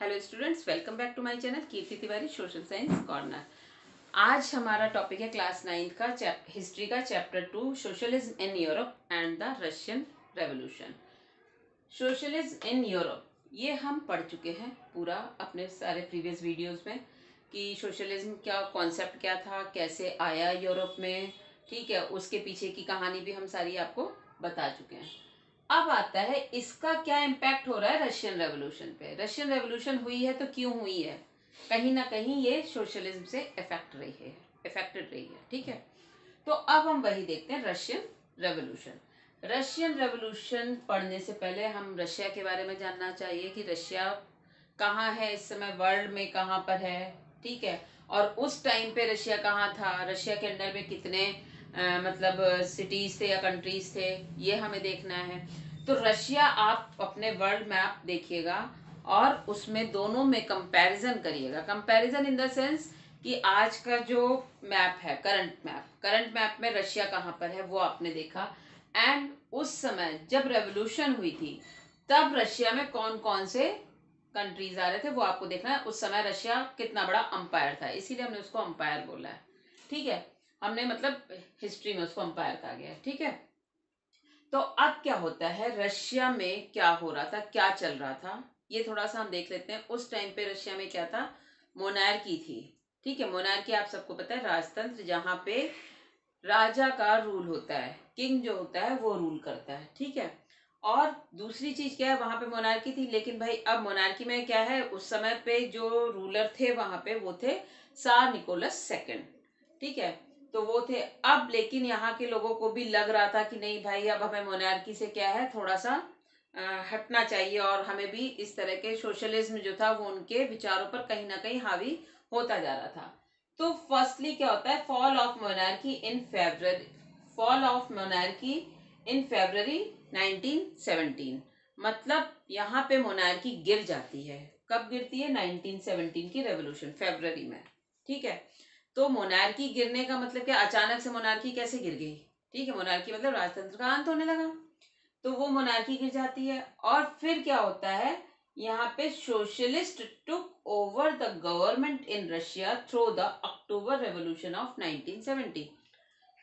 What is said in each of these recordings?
Hello students, welcome back to my channel Kirti Tiwari social science corner. आज हमारा topic है class 9 का हिस्ट्री का chapter 2 socialism in Europe and the Russian revolution. Socialism in Europe ये हम पढ़ चुके हैं पूरा अपने सारे प्रीवियस वीडियोस में कि सोशलिज्म क्या कॉन्सेप्ट क्या था, कैसे आया यूरोप में। ठीक है, उसके पीछे की कहानी भी हम सारी आपको बता चुके हैं। अब आता है इसका क्या इम्पैक्ट हो रहा है रशियन रेवोल्यूशन पे। रशियन रेवोल्यूशन हुई है तो क्यों हुई है? कहीं ना कहीं ये सोशलिज्म से इफेक्टेड रही है। ठीक है, तो अब हम वही देखते हैं, रशियन रेवोल्यूशन। रशियन रेवोल्यूशन पढ़ने से पहले हम रशिया के बारे में जानना चाहिए कि रशिया कहाँ है इस समय, वर्ल्ड में कहाँ पर है। ठीक है, और उस टाइम पे रशिया कहाँ था, रशिया के अंदर में कितने मतलब सिटीज थे या कंट्रीज थे, ये हमें देखना है। तो रशिया आप अपने वर्ल्ड मैप देखिएगा और उसमें दोनों में कंपैरिजन करिएगा। कंपैरिजन इन द सेंस कि आज का जो मैप है, करंट मैप में रशिया कहाँ पर है वो आपने देखा। एंड उस समय जब रेवोल्यूशन हुई थी तब रशिया में कौन कौन से कंट्रीज आ रहे थे वो आपको देखना है। उस समय रशिया कितना बड़ा अंपायर था, इसीलिए हमने उसको अंपायर बोला है। ठीक है, हमने मतलब हिस्ट्री में उसको अंपायर कहा गया है। ठीक है, तो अब क्या होता है, रशिया में क्या हो रहा था, क्या चल रहा था, ये थोड़ा सा हम देख लेते हैं। उस टाइम पे रशिया में क्या था, मोनार्की थी। ठीक है, मोनार्की आप सबको पता है, राजतंत्र, जहाँ पे राजा का रूल होता है, किंग जो होता है वो रूल करता है। ठीक है, और दूसरी चीज क्या है, वहां पे मोनार्की थी, लेकिन भाई अब मोनार्की में क्या है, उस समय पे जो रूलर थे वहां पे वो थे सार निकोलस सेकंड। ठीक है, तो वो थे। अब लेकिन यहाँ के लोगों को भी लग रहा था कि नहीं भाई, अब हमें मोनार्की से क्या है, थोड़ा सा हटना चाहिए और हमें भी इस तरह के सोशलिज्म जो था वो उनके विचारों पर कहीं ना कहीं हावी होता जा रहा था। तो फर्स्टली क्या होता है, फॉल ऑफ मोनार्की इन फेब्रवरी 1917। मतलब यहाँ पे मोनार्की गिर जाती है। कब गिरती है? 1917 की रेवोल्यूशन फेब्रवरी में। ठीक है, तो मोनार्की गिरने का मतलब क्या, अचानक से मोनार्की कैसे गिर गई? ठीक है, मोनार्की मतलब राजतंत्र का अंत होने लगा, तो वो मोनार्की गिर जाती है। और फिर क्या होता है, यहाँ पे socialist took over the government in Russia through the October revolution of 1970।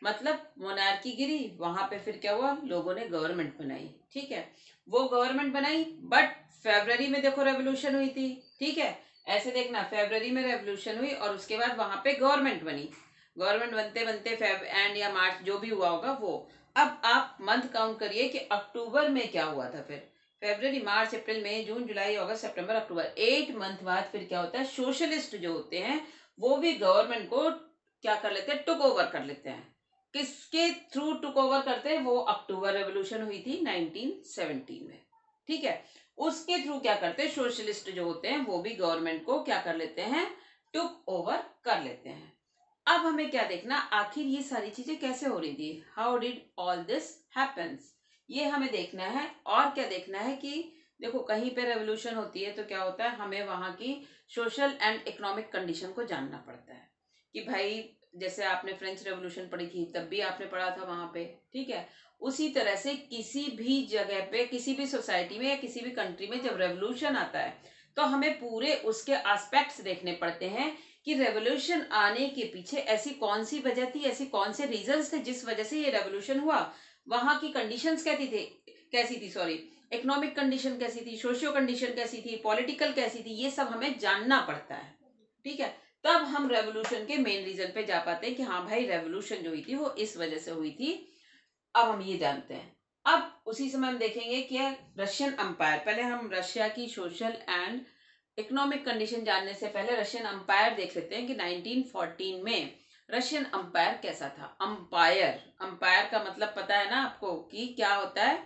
मतलब मोनार्की गिरी, वहां पे फिर क्या हुआ, लोगों ने गवर्नमेंट बनाई। ठीक है, वो गवर्नमेंट बनाई, बट फेब्रवरी में देखो रेवोल्यूशन हुई थी। ठीक है, ऐसे देखना, फेब्रवरी में रेवोल्यूशन हुई और उसके बाद वहां पे गवर्नमेंट बनी। गवर्नमेंट बनते बनते फेब एंड या मार्च जो भी हुआ होगा वो। अब आप मंथ काउंट करिए कि अक्टूबर में क्या हुआ था। फिर फेब्रवरी, मार्च, अप्रैल, मई, जून, जुलाई, अगस्त, सितंबर, अक्टूबर, 8 मंथ बाद फिर क्या होता है, सोशलिस्ट जो होते हैं वो भी गवर्नमेंट को क्या कर लेते हैं, टुक ओवर कर लेते हैं। किसके थ्रू टुक ओवर करते हैं, वो अक्टूबर रेवोल्यूशन हुई थी 1917 में। ठीक है, उसके थ्रू क्या करते हैं, सोशलिस्ट जो होते हैं वो भी गवर्नमेंट को क्या कर लेते हैं, टुक ओवर कर लेते हैं। अब हमें क्या देखना, आखिर ये सारी चीजें कैसे हो रही थी, how did all this happens, ये हमें देखना है। और क्या देखना है कि देखो, कहीं पे रेवोल्यूशन होती है तो क्या होता है, हमें वहां की सोशल एंड इकोनॉमिक कंडीशन को जानना पड़ता है कि भाई, जैसे आपने फ्रेंच रेवोल्यूशन पढ़ी थी तब भी आपने पढ़ा था वहां पे। ठीक है, उसी तरह से किसी भी जगह पे, किसी भी सोसाइटी में या किसी भी कंट्री में जब रेवोल्यूशन आता है तो हमें पूरे उसके एस्पेक्ट्स देखने पड़ते हैं कि रेवोल्यूशन आने के पीछे ऐसी कौन सी वजह थी, ऐसी कौन से रीजंस थे जिस वजह से ये रेवोल्यूशन हुआ। वहां की कंडीशंस कैसी थी सॉरी, इकोनॉमिक कंडीशन कैसी थी, सोशियो कंडीशन कैसी थी, पॉलिटिकल कैसी थी, ये सब हमें जानना पड़ता है। ठीक है, तब हम रेवोल्यूशन के मेन रीजन पे जा पाते हैं कि हाँ भाई, रेवोल्यूशन जो हुई थी वो इस वजह से हुई थी। अब हम ये जानते हैं। अब उसी समय हम देखेंगे कि रशियन अंपायर, पहले हम रशिया की सोशल एंड इकोनॉमिक कंडीशन जानने से पहले रशियन अंपायर देख लेते हैं कि 1914 में रशियन अंपायर कैसा था। अंपायर, अंपायर का मतलब पता है ना आपको कि क्या होता है,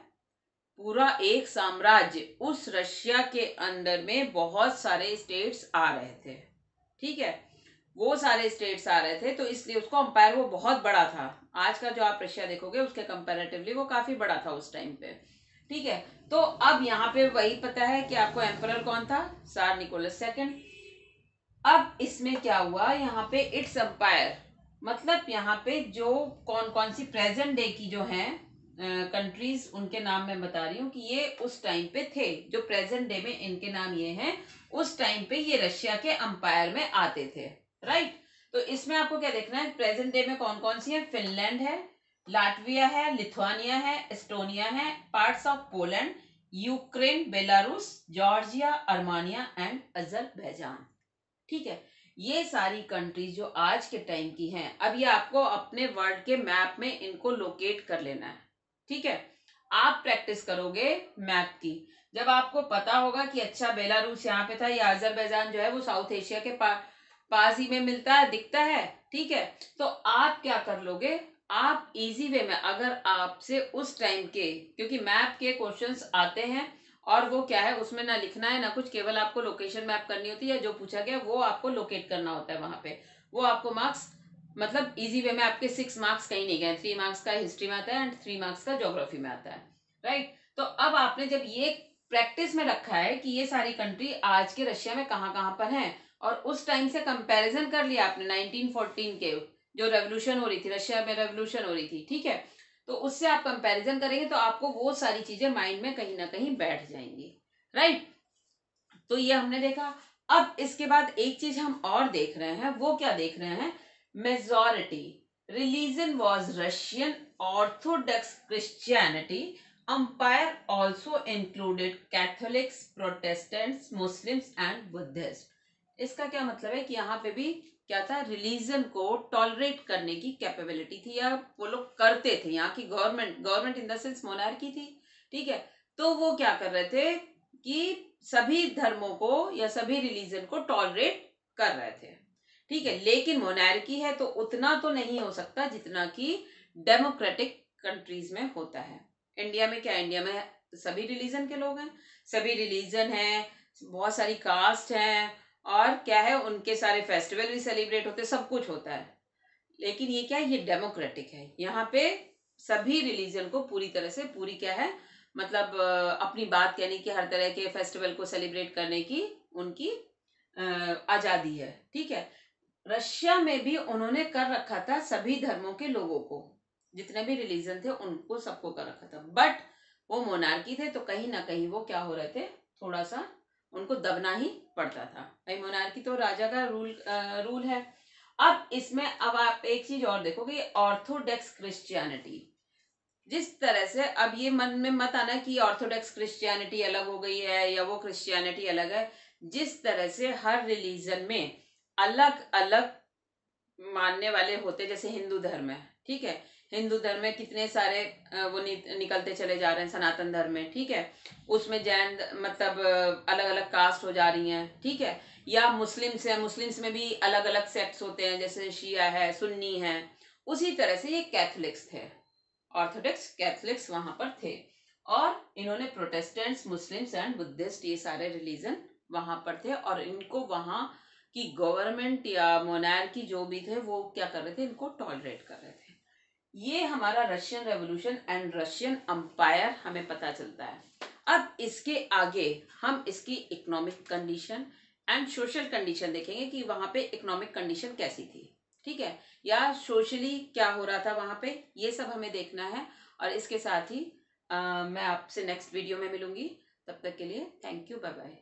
पूरा एक साम्राज्य। उस रशिया के अंदर में बहुत सारे स्टेट्स आ रहे थे। ठीक है, वो सारे स्टेट्स आ रहे थे तो इसलिए उसको अंपायर, वो बहुत बड़ा था। आज का जो आप रशिया देखोगे उसके कंपैरेटिवली वो काफी बड़ा था उस टाइम पे। ठीक है, तो अब यहाँ पे वही पता है कि आपको एम्परर कौन था, सार निकोलस सेकंड। अब इसमें क्या हुआ, यहाँ पे इट्स अंपायर, मतलब यहाँ पे जो कौन कौन सी प्रेजेंट डे की जो है कंट्रीज उनके नाम मैं बता रही हूँ कि ये उस टाइम पे थे, जो प्रेजेंट डे में इनके नाम ये हैं, उस टाइम पे ये रशिया के अंपायर में आते थे, राइट। तो इसमें आपको क्या देखना है, प्रेजेंट डे में कौन कौन सी है, फिनलैंड है, लाटविया है, लिथुआनिया है, एस्टोनिया है, parts of Poland, Ukraine, Belarus, Georgia, Armenia and Azerbaijan. ठीक है, ये सारी कंट्रीज जो आज के टाइम की हैं, अब ये आपको अपने वर्ल्ड के मैप में इनको लोकेट कर लेना है। ठीक है, आप प्रैक्टिस करोगे मैप की, जब आपको पता होगा कि अच्छा बेलारूस यहाँ पे था, या अजरबैजान जो है वो साउथ एशिया के पास ही में मिलता है, दिखता है। ठीक है, तो आप क्या कर लोगे, आप इजी वे में, अगर आपसे उस टाइम के, क्योंकि मैप के क्वेश्चंस आते हैं और वो क्या है, उसमें ना लिखना है ना कुछ, केवल आपको लोकेशन मैप करनी होती है, जो पूछा गया वो आपको लोकेट करना होता है वहां पे। वो आपको मार्क्स, मतलब इजी वे में आपके 6 मार्क्स कहीं नहीं गए, 3 मार्क्स का हिस्ट्री में आता है एंड 3 मार्क्स का ज्योग्राफी में आता है, राइट। तो अब आपने जब ये प्रैक्टिस में रखा है कि ये सारी कंट्री आज के रशिया में कहाँ कहाँ पर हैं, और उस टाइम से कंपैरिजन कर लिया आपने 1914 के, जो रेवोल्यूशन हो रही थी रशिया में, रेवोल्यूशन हो रही थी, ठीक है, तो उससे आप कंपैरिजन करेंगे तो आपको वो सारी चीजें माइंड में कहीं ना कहीं बैठ जाएंगी, राइट। तो ये हमने देखा। अब इसके बाद एक चीज हम और देख रहे हैं, वो क्या देख रहे हैं, majority religion was Russian Orthodox Christianity, umpire also included Catholics, Protestants, Muslims and Buddhist. इसका क्या मतलब है कि यहाँ पे भी क्या था, रिलीजन को टॉलरेट करने की कैपेबिलिटी थी, या वो लोग करते थे, यहाँ की government, government in the sense monarchy थी, ठीक है। तो वो क्या कर रहे थे कि सभी धर्मों को या सभी रिलीजन को टॉलरेट कर रहे थे, ठीक है। लेकिन मोनार्की है तो उतना तो नहीं हो सकता जितना कि डेमोक्रेटिक कंट्रीज में होता है। इंडिया में क्या, इंडिया में सभी रिलीजन के लोग हैं, सभी रिलीजन हैं, बहुत सारी कास्ट हैं, और क्या है, उनके सारे फेस्टिवल भी सेलिब्रेट होते हैं, सब कुछ होता है। लेकिन ये क्या है, ये डेमोक्रेटिक है, यहाँ पे सभी रिलीजन को पूरी तरह से, पूरी क्या है, मतलब अपनी बात कहने की, हर तरह के फेस्टिवल को सेलिब्रेट करने की उनकी आजादी है, ठीक है। रशिया में भी उन्होंने कर रखा था सभी धर्मों के लोगों को, जितने भी रिलीजन थे उनको सबको कर रखा था, बट वो मोनार्की थे तो कहीं ना कहीं वो क्या हो रहे थे, थोड़ा सा उनको दबना ही पड़ता था, भाई मोनार्की तो राजा का रूल है। अब इसमें अब आप एक चीज और देखोगे, ऑर्थोडॉक्स क्रिश्चियनिटी, जिस तरह से, अब ये मन में मत आना कि ऑर्थोडॉक्स क्रिश्चियनिटी अलग हो गई है या वो क्रिश्चियनिटी अलग है, जिस तरह से हर रिलीजन में अलग अलग मानने वाले होते, जैसे हिंदू धर्म है, ठीक है, हिंदू धर्म में कितने सारे वो निकलते चले जा रहे हैं, सनातन धर्म में, ठीक है, उसमें जैन, मतलब अलग अलग कास्ट हो जा रही हैं, ठीक है, या मुस्लिम्स है, मुस्लिम्स में भी अलग अलग सेक्ट्स होते हैं, जैसे शिया है, सुन्नी है, उसी तरह से ये कैथोलिक्स थे, ऑर्थोडॉक्स कैथोलिक्स वहां पर थे, और इन्होंने प्रोटेस्टेंट्स, मुस्लिम्स एंड बुद्धिस्ट, ये सारे रिलीजन वहां पर थे, और इनको वहां की गवर्नमेंट या मोनार्की जो भी थे वो क्या कर रहे थे, इनको टॉलरेट कर रहे थे। ये हमारा Russian revolution and Russian umpire हमें पता चलता है। अब इसके आगे हम इसकी economic condition and social condition देखेंगे कि वहां पे इकोनॉमिक कंडीशन कैसी थी, ठीक है, या सोशली क्या हो रहा था वहां पे, ये सब हमें देखना है। और इसके साथ ही मैं आपसे नेक्स्ट वीडियो में मिलूंगी, तब तक के लिए थैंक यू, बाय बाय।